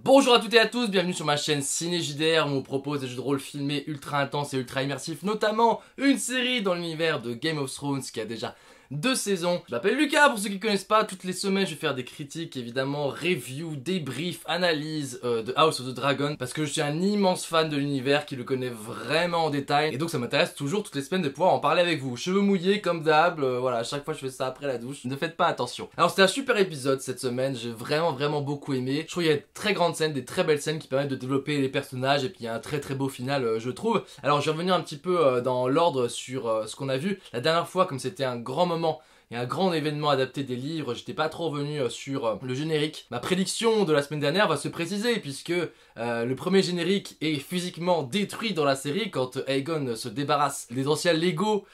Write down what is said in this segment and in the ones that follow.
Bonjour à toutes et à tous, bienvenue sur ma chaîne Ciné JDR où on vous propose des jeux de rôle filmés ultra intenses et ultra immersifs, notamment une série dans l'univers de Game of Thrones qui a déjà 2 saisons. Je m'appelle Lucas, pour ceux qui ne connaissent pas, toutes les semaines je vais faire des critiques, évidemment, reviews, débriefs, analyses de House of the Dragon, parce que je suis un immense fan de l'univers qui le connaît vraiment en détail, et donc ça m'intéresse toujours toutes les semaines de pouvoir en parler avec vous. Cheveux mouillés comme d'hab, voilà, à chaque fois je fais ça après la douche, ne faites pas attention. Alors c'était un super épisode cette semaine, j'ai vraiment beaucoup aimé. Je trouve qu'il y a de très grandes scènes, des très belles scènes qui permettent de développer les personnages, et puis il y a un très beau final je trouve. Alors je vais revenir un petit peu dans l'ordre sur ce qu'on a vu. La dernière fois, comme c'était un grand moment et un grand événement adapté des livres, j'étais pas trop revenu sur le générique. Ma prédiction de la semaine dernière va se préciser puisque le premier générique est physiquement détruit dans la série quand Aegon se débarrasse des anciens Lego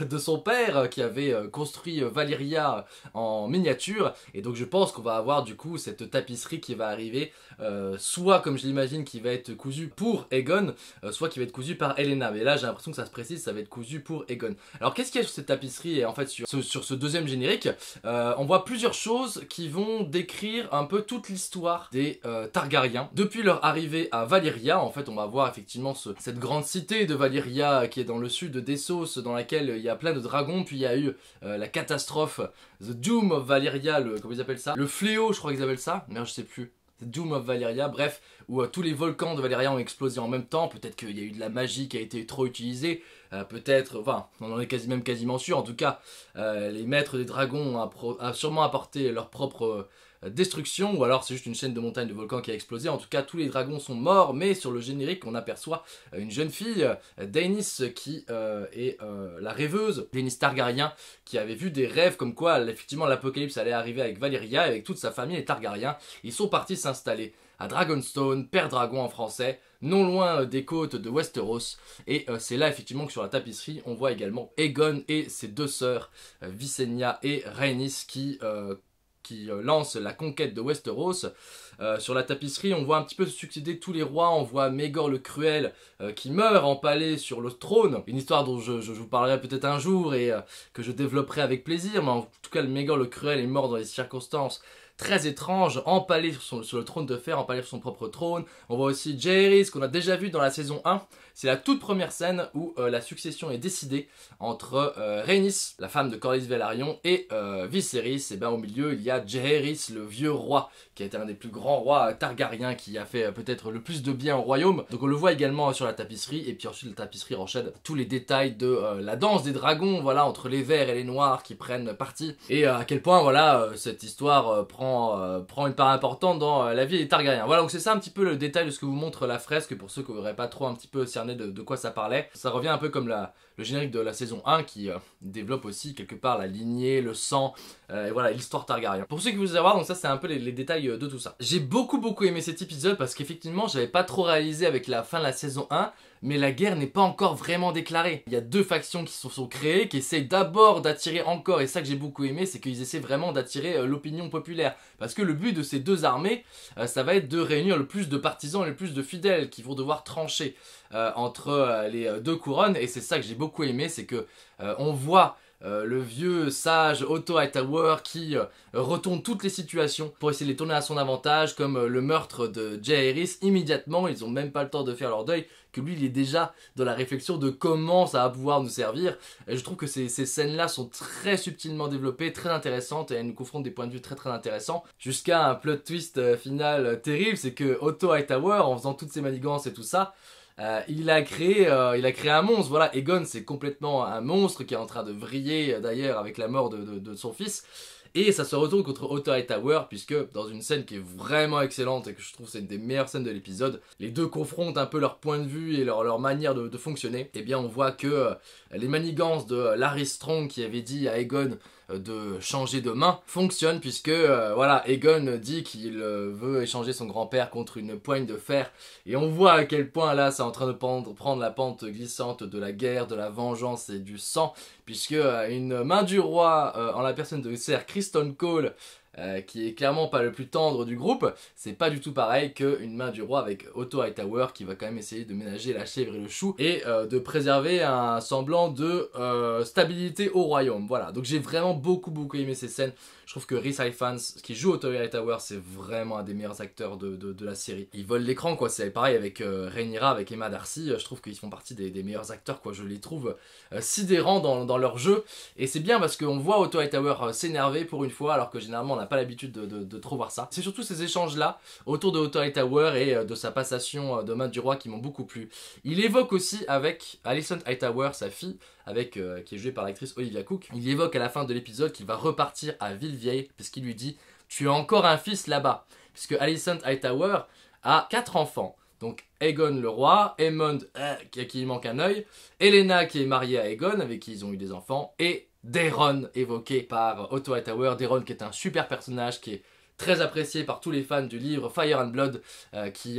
de son père qui avait construit Valyria en miniature, et donc je pense qu'on va avoir du coup cette tapisserie qui va arriver soit comme je l'imagine qui va être cousue pour Aegon, soit qui va être cousue par Helaena, mais là j'ai l'impression que ça se précise, ça va être cousu pour Aegon. Alors qu'est-ce qu'il y a sur cette tapisserie et en fait sur ce deuxième générique? On voit plusieurs choses qui vont décrire un peu toute l'histoire des Targaryens depuis leur arrivée à Valyria. En fait on va voir effectivement cette grande cité de Valyria qui est dans le sud d'Essos, dans laquelle il y a plein de dragons, puis il y a eu la catastrophe, The Doom of Valyria, comment ils appellent ça, le fléau je crois qu'ils appellent ça, mais je sais plus, The Doom of Valyria, bref, où tous les volcans de Valyria ont explosé en même temps. Peut-être qu'il y a eu de la magie qui a été trop utilisée, peut-être, enfin, on en est quasiment sûr. En tout cas, les maîtres des dragons ont sûrement apporté leur propre destruction, ou alors c'est juste une chaîne de montagnes de volcans qui a explosé. En tout cas, tous les dragons sont morts, mais sur le générique, on aperçoit une jeune fille, Daenerys, qui est la rêveuse, Daenerys Targaryen, qui avait vu des rêves comme quoi, effectivement, l'apocalypse allait arriver avec Valyria, et avec toute sa famille, les Targaryens. Ils sont partis s'installer à Dragonstone, Père Dragon en français, non loin des côtes de Westeros, et c'est là effectivement que sur la tapisserie on voit également Aegon et ses deux sœurs, Visenya et Rhaenys, qui lancent la conquête de Westeros. Sur la tapisserie on voit un petit peu se succéder tous les rois. On voit Maegor le Cruel qui meurt empalé sur le trône, une histoire dont je vous parlerai peut-être un jour et que je développerai avec plaisir, mais en tout cas le Maegor le Cruel est mort dans des circonstances très étrange, empalé sur le trône de fer, empalé sur son propre trône. On voit aussi Jaehaerys qu'on a déjà vu dans la saison 1. C'est la toute première scène où la succession est décidée entre Rhaenys, la femme de Corlys Velaryon, et Viserys. Et bien au milieu il y a Jaehaerys, le vieux roi, qui a été un des plus grands rois Targaryens, qui a fait peut-être le plus de bien au royaume. Donc on le voit également sur la tapisserie, et puis ensuite la tapisserie enchaîne tous les détails de la danse des dragons, voilà, entre les verts et les noirs qui prennent parti, et à quel point voilà cette histoire prend une part importante dans la vie des Targaryens. Voilà, donc c'est ça un petit peu le détail de ce que vous montre la fresque, pour ceux qui n'auraient pas trop un petit peu cerné de quoi ça parlait. Ça revient un peu comme le générique de la saison 1 qui développe aussi quelque part la lignée, le sang, et voilà, l'histoire Targaryen. Pour ceux qui voulaient savoir, donc ça c'est un peu les détails de tout ça. J'ai beaucoup aimé cet épisode parce qu'effectivement j'avais pas trop réalisé avec la fin de la saison 1, mais la guerre n'est pas encore vraiment déclarée. Il y a deux factions qui se sont créées, qui essayent d'abord d'attirer encore, et ça que j'ai beaucoup aimé, c'est qu'ils essaient vraiment d'attirer l'opinion populaire. Parce que le but de ces deux armées, ça va être de réunir le plus de partisans et le plus de fidèles qui vont devoir trancher entre les deux couronnes, et c'est ça que j'ai beaucoup aimé, c'est que on voit le vieux sage Otto Hightower qui retourne toutes les situations pour essayer de les tourner à son avantage, comme le meurtre de Jaehaerys. Immédiatement, ils ont même pas le temps de faire leur deuil, que lui il est déjà dans la réflexion de comment ça va pouvoir nous servir. Et je trouve que ces scènes-là sont très subtilement développées, très intéressantes, et elles nous confrontent des points de vue très intéressants, jusqu'à un plot twist final terrible. C'est que Otto Hightower, en faisant toutes ces manigances et tout ça, il a créé un monstre. Voilà, Aegon c'est complètement un monstre qui est en train de vriller d'ailleurs avec la mort de son fils. Et ça se retourne contre Otto Hightower, puisque dans une scène qui est vraiment excellente et que je trouve c'est une des meilleures scènes de l'épisode, les deux confrontent un peu leur point de vue et leur manière de fonctionner. Et bien on voit que les manigances de Larry Strong, qui avait dit à Aegon de changer de main, fonctionnent, puisque voilà, Aegon dit qu'il veut échanger son grand-père contre une poigne de fer, et on voit à quel point là c'est en train de prendre la pente glissante de la guerre, de la vengeance et du sang, puisque une main du roi en la personne de Ser Criston Cole qui est clairement pas le plus tendre du groupe, c'est pas du tout pareil qu'une main du roi avec Otto Hightower qui va quand même essayer de ménager la chèvre et le chou et de préserver un semblant de stabilité au royaume. Voilà, donc j'ai vraiment beaucoup aimé ces scènes. Je trouve que Rhys Ifans, qui joue Otto Hightower, c'est vraiment un des meilleurs acteurs de la série. Il vole l'écran, quoi. C'est pareil avec Rhaenyra, avec Emma Darcy. Je trouve qu'ils font partie des meilleurs acteurs, quoi. Je les trouve sidérants dans leur jeu. Et c'est bien parce qu'on voit Otto Hightower s'énerver pour une fois, alors que généralement on n'a pas l'habitude de trop voir ça. C'est surtout ces échanges-là autour de Otto Hightower et de sa passation de main du roi qui m'ont beaucoup plu. Il évoque aussi avec Alicent Hightower, sa fille, qui est jouée par l'actrice Olivia Cooke. Il évoque à la fin de l'épisode qu'il va repartir à Villevieille puisqu'il lui dit « Tu as encore un fils là-bas » puisque Alicent Hightower a 4 enfants. Donc Aegon le roi, Aemond qui manque un œil, Elena qui est mariée à Aegon avec qui ils ont eu des enfants et Daeron évoqué par Otto Hightower. Daeron qui est un super personnage qui est très apprécié par tous les fans du livre Fire and Blood qui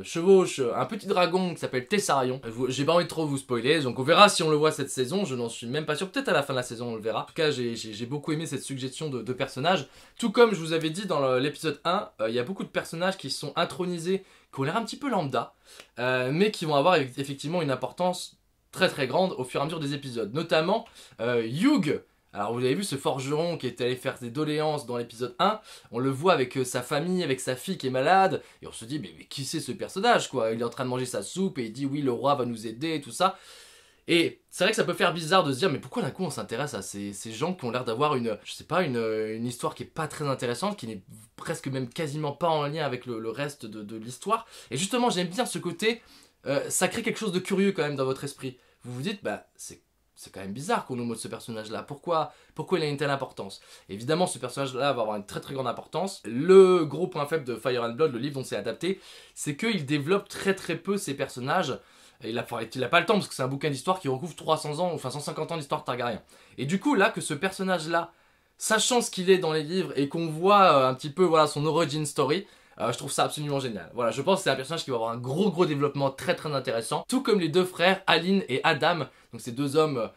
chevauche un petit dragon qui s'appelle Tessarion. J'ai pas envie de trop vous spoiler, donc on verra si on le voit cette saison, je n'en suis même pas sûr, peut-être à la fin de la saison on le verra. En tout cas j'ai beaucoup aimé cette suggestion de personnages, tout comme je vous avais dit dans l'épisode 1, il y a beaucoup de personnages qui sont intronisés, qui ont l'air un petit peu lambda, mais qui vont avoir effectivement une importance très grande au fur et à mesure des épisodes, notamment Hugh. Alors vous avez vu ce forgeron qui est allé faire des doléances dans l'épisode 1, on le voit avec sa famille, avec sa fille qui est malade, et on se dit mais qui c'est ce personnage quoi? Il est en train de manger sa soupe et il dit oui le roi va nous aider et tout ça. Et c'est vrai que ça peut faire bizarre de se dire mais pourquoi d'un coup on s'intéresse à ces gens qui ont l'air d'avoir une histoire qui est pas très intéressante, qui n'est presque même quasiment pas en lien avec le reste de l'histoire. Et justement j'aime bien ce côté, ça crée quelque chose de curieux quand même dans votre esprit. Vous vous dites bah c'est quand même bizarre qu'on nous montre ce personnage-là. Pourquoi il a une telle importance? Évidemment, ce personnage-là va avoir une très grande importance. Le gros point faible de Fire and Blood, le livre dont c'est adapté, c'est qu'il développe très peu ces personnages. Et il a pas le temps parce que c'est un bouquin d'histoire qui recouvre 300 ans, enfin 150 ans d'histoire Targaryen. Et du coup, là, que ce personnage-là, sachant ce qu'il est dans les livres et qu'on voit un petit peu voilà, son origin story, je trouve ça absolument génial. Voilà, je pense que c'est un personnage qui va avoir un gros développement très intéressant. Tout comme les deux frères, Aline et Adam. Donc ces deux hommes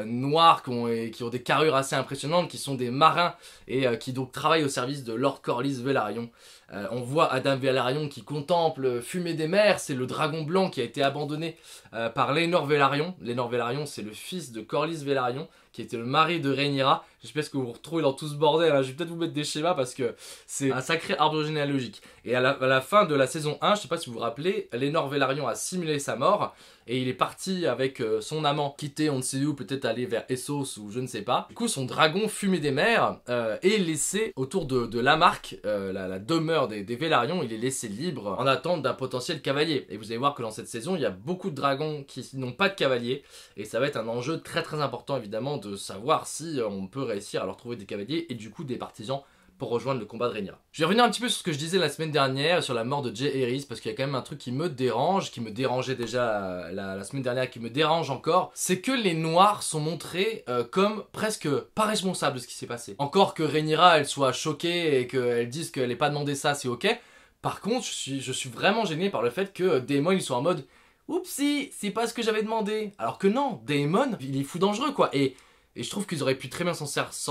noirs qui ont des carrures assez impressionnantes, qui sont des marins et qui donc travaillent au service de Lord Corlys Velaryon. On voit Adam Velaryon qui contemple Fumée des mers, c'est le dragon blanc qui a été abandonné par Laenor Velaryon. Laenor Velaryon, c'est le fils de Corlys Velaryon, qui était le mari de Rhaenyra. J'espère que vous vous retrouvez dans tout ce bordel, hein. Je vais peut-être vous mettre des schémas parce que c'est un sacré arbre généalogique. Et à la fin de la saison 1, je sais pas si vous vous rappelez, Laenor Velaryon a simulé sa mort et il est parti avec son amant, quitter on ne sait où, peut-être aller vers Essos ou je ne sais pas. Du coup, son dragon Fumée des mers est laissé autour de Lamarck, la demeure des Velaryon, il est laissé libre en attente d'un potentiel cavalier. Et vous allez voir que dans cette saison, il y a beaucoup de dragons qui n'ont pas de cavalier et ça va être un enjeu très important évidemment de savoir si on peut réussir à leur trouver des cavaliers et du coup des partisans pour rejoindre le combat de Rhaenyra. Je vais revenir un petit peu sur ce que je disais la semaine dernière sur la mort de Jaehaerys parce qu'il y a quand même un truc qui me dérange, qui me dérangeait déjà la semaine dernière, qui me dérange encore, c'est que les Noirs sont montrés comme presque pas responsables de ce qui s'est passé. Encore que Rhaenyra elle soit choquée et qu'elle dise qu'elle n'ait pas demandé ça, c'est ok. Par contre, je suis vraiment gêné par le fait que Daemon ils sont en mode oupsie, c'est pas ce que j'avais demandé. Alors que non, Daemon il est fou dangereux quoi. Et je trouve qu'ils auraient pu très bien s'en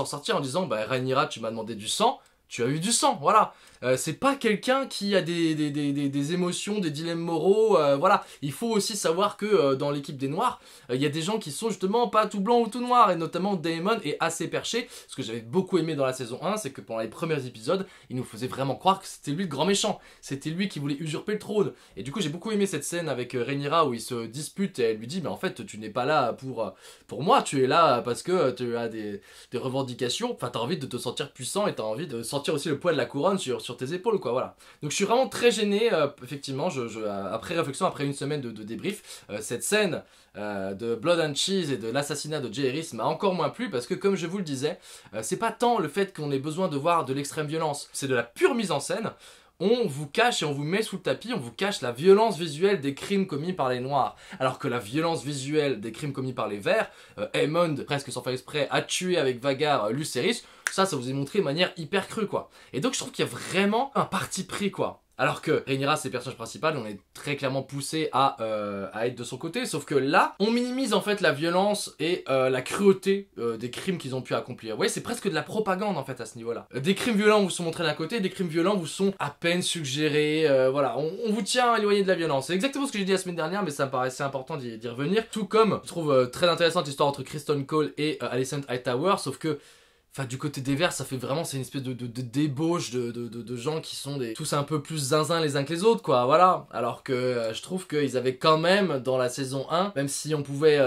sortir en disant bah Rhaenyra tu m'as demandé du sang, tu as eu du sang, voilà. C'est pas quelqu'un qui a des émotions, des dilemmes moraux, voilà. Il faut aussi savoir que dans l'équipe des Noirs, il y a des gens qui sont justement pas tout blanc ou tout noir, et notamment Daemon est assez perché. Ce que j'avais beaucoup aimé dans la saison 1, c'est que pendant les premiers épisodes, il nous faisait vraiment croire que c'était lui le grand méchant, c'était lui qui voulait usurper le trône. Et du coup j'ai beaucoup aimé cette scène avec Rhaenyra où il se dispute et elle lui dit mais en fait tu n'es pas là pour moi, tu es là parce que tu as des revendications, enfin t'as envie de te sentir puissant et t'as envie de sentir aussi le poids de la couronne sur tes épaules quoi, voilà. Donc je suis vraiment très gêné, effectivement, après réflexion, après une semaine de débrief, cette scène de Blood and Cheese et de l'assassinat de Jaehaerys m'a encore moins plu parce que comme je vous le disais, c'est pas tant le fait qu'on ait besoin de voir de l'extrême violence, c'est de la pure mise en scène. On vous cache et on vous met sous le tapis, on vous cache la violence visuelle des crimes commis par les Noirs. Alors que la violence visuelle des crimes commis par les Verts, Aemond, presque sans faire exprès, a tué avec Vhagar Lucerys, ça vous est montré de manière hyper crue quoi. Et donc je trouve qu'il y a vraiment un parti pris quoi. Alors que Rhaenyra, c'est le personnage principal, on est très clairement poussé à être de son côté, sauf que là, on minimise en fait la violence et la cruauté des crimes qu'ils ont pu accomplir. Vous voyez, c'est presque de la propagande en fait à ce niveau-là. Des crimes violents vous sont montrés d'un côté, des crimes violents vous sont à peine suggérés, voilà, on vous tient éloigné de la violence. C'est exactement ce que j'ai dit la semaine dernière, mais ça me paraissait important d'y revenir. Tout comme, je trouve très intéressante l'histoire entre Kristen Cole et Alicent Hightower, sauf que enfin, du côté des Verts, ça fait vraiment, c'est une espèce de débauche de gens qui sont tous un peu plus zinzins les uns que les autres, quoi, voilà. Alors que je trouve qu'ils avaient quand même, dans la saison 1, même si on pouvait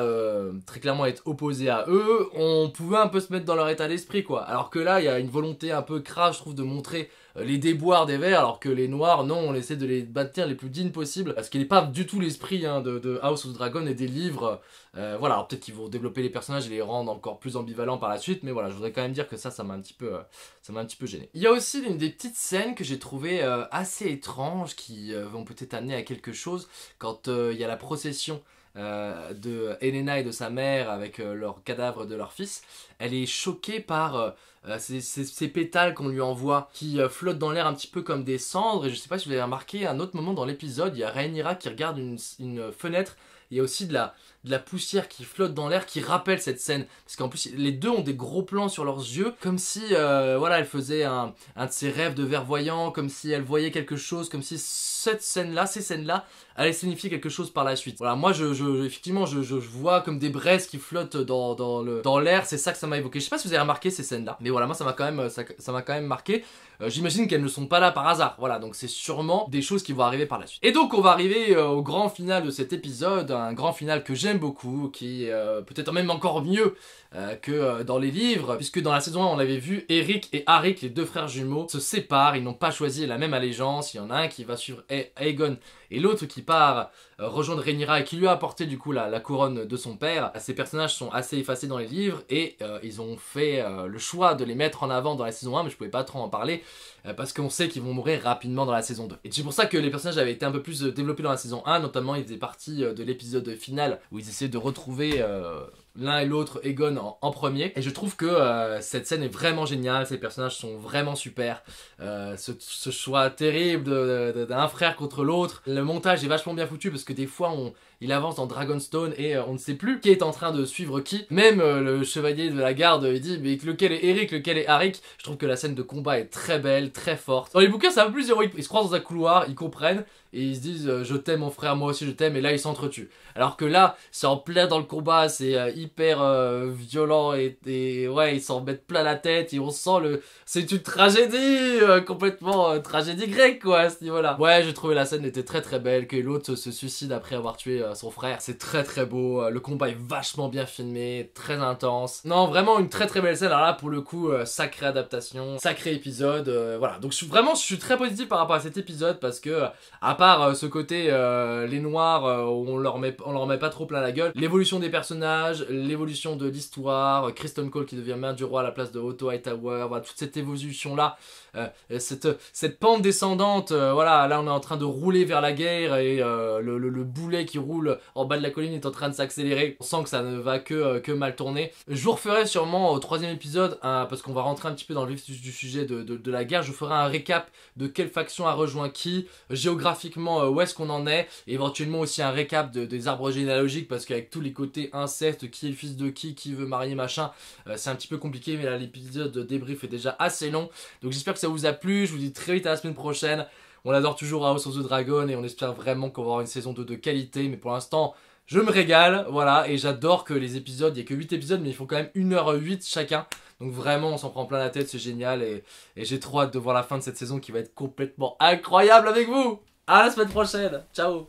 très clairement être opposé à eux, on pouvait un peu se mettre dans leur état d'esprit, quoi. Alors que là, il y a une volonté un peu crade, je trouve, de montrer les déboires des Verts, alors que les Noirs, non, on essaie de les bâtir les plus dignes possibles, parce qu'il n'est pas du tout l'esprit de House of Dragon et des livres. Voilà, alors peut-être qu'ils vont développer les personnages et les rendre encore plus ambivalents par la suite, mais voilà, je voudrais quand même dire que ça m'a un petit peu gêné. Il y a aussi une des petites scènes que j'ai trouvées assez étranges, qui vont peut-être amener à quelque chose, quand il y a la procession de Helena et de sa mère avec leur cadavre de leur fils. Elle est choquée par ces pétales qu'on lui envoie qui flottent dans l'air un petit peu comme des cendres, et je sais pas si vous avez remarqué, à un autre moment dans l'épisode, il y a Rhaenyra qui regarde une fenêtre. Il y a aussi de la poussière qui flotte dans l'air qui rappelle cette scène. Parce qu'en plus, les deux ont des gros plans sur leurs yeux. Comme si, voilà, elle faisait un de ses rêves de verre-voyant. Comme si elle voyait quelque chose. Comme si cette scène-là, ces scènes-là, allaient signifier quelque chose par la suite. Voilà, moi, effectivement, je vois comme des braises qui flottent dans l'air. C'est ça que ça m'a évoqué. Je sais pas si vous avez remarqué ces scènes-là. Mais voilà, moi, ça m'a quand même marqué. J'imagine qu'elles ne sont pas là par hasard. Voilà, donc c'est sûrement des choses qui vont arriver par la suite. Et donc, on va arriver au grand final de cet épisode. Un grand final que j'aime beaucoup, qui est peut-être même encore mieux que dans les livres, puisque dans la saison 1 on avait vu Eric et Arik, les deux frères jumeaux, se séparent, ils n'ont pas choisi la même allégeance, il y en a un qui va suivre Aegon et l'autre qui part rejoindre Rhaenyra et qui lui a apporté du coup la couronne de son père. Ces personnages sont assez effacés dans les livres et ils ont fait le choix de les mettre en avant dans la saison 1, mais je pouvais pas trop en parler parce qu'on sait qu'ils vont mourir rapidement dans la saison 2. Et c'est pour ça que les personnages avaient été un peu plus développés dans la saison 1, notamment ils faisaient partie de l'épisode final où ils essayaient de retrouver l'un et l'autre Aegon en premier. Et je trouve que cette scène est vraiment géniale, ces personnages sont vraiment super. Ce choix terrible d'un frère contre l'autre. Le montage est vachement bien foutu parce que des fois il avance dans Dragonstone et on ne sait plus qui est en train de suivre qui. Même le chevalier de la garde, il dit mais lequel est Eric, lequel est Arik. Je trouve que la scène de combat est très belle, très forte. Dans les bouquins c'est un peu plus héroïque, ils se croisent dans un couloir, ils comprennent et ils se disent je t'aime mon frère, moi aussi je t'aime, et là ils s'entretuent. Alors que là c'est en plein dans le combat, c'est hyper violent et ouais, ils s'en mettent plein la tête et on sent c'est une tragédie complètement tragédie grecque quoi à ce niveau là. Ouais, j'ai trouvé la scène était très très belle, que l'autre se suicide après avoir tué son frère, c'est très très beau, le combat est vachement bien filmé, très intense. Non, vraiment une très très belle scène. Alors là pour le coup sacrée adaptation, sacré épisode, voilà. Donc je suis très positif par rapport à cet épisode parce que à part ce côté les noirs on leur met pas trop plein la gueule, l'évolution des personnages, l'évolution de l'histoire, Kristen Cole qui devient mère du roi à la place de Otto Hightower, voilà, toute cette évolution là, cette pente descendante, voilà, là on est en train de rouler vers la guerre et le boulet qui roule en bas de la colline est en train de s'accélérer, on sent que ça ne va que mal tourner. Je vous referai sûrement au 3e épisode, parce qu'on va rentrer un petit peu dans le vif du sujet de la guerre, je ferai un récap de quelle faction a rejoint qui, géographiquement où est-ce qu'on en est, et éventuellement aussi un récap des arbres généalogiques, parce qu'avec tous les côtés inceste, qui est le fils de qui veut marier machin, c'est un petit peu compliqué, mais là l'épisode de débrief est déjà assez long, donc j'espère que ça vous a plu, je vous dis très vite à la semaine prochaine. On adore toujours House of the Dragon et on espère vraiment qu'on va avoir une saison 2 de qualité, mais pour l'instant je me régale, voilà, et j'adore que les épisodes, il n'y a que 8 épisodes mais ils font quand même 1h08 chacun, donc vraiment on s'en prend plein la tête, c'est génial, et j'ai trop hâte de voir la fin de cette saison qui va être complètement incroyable avec vous. À la semaine prochaine, ciao.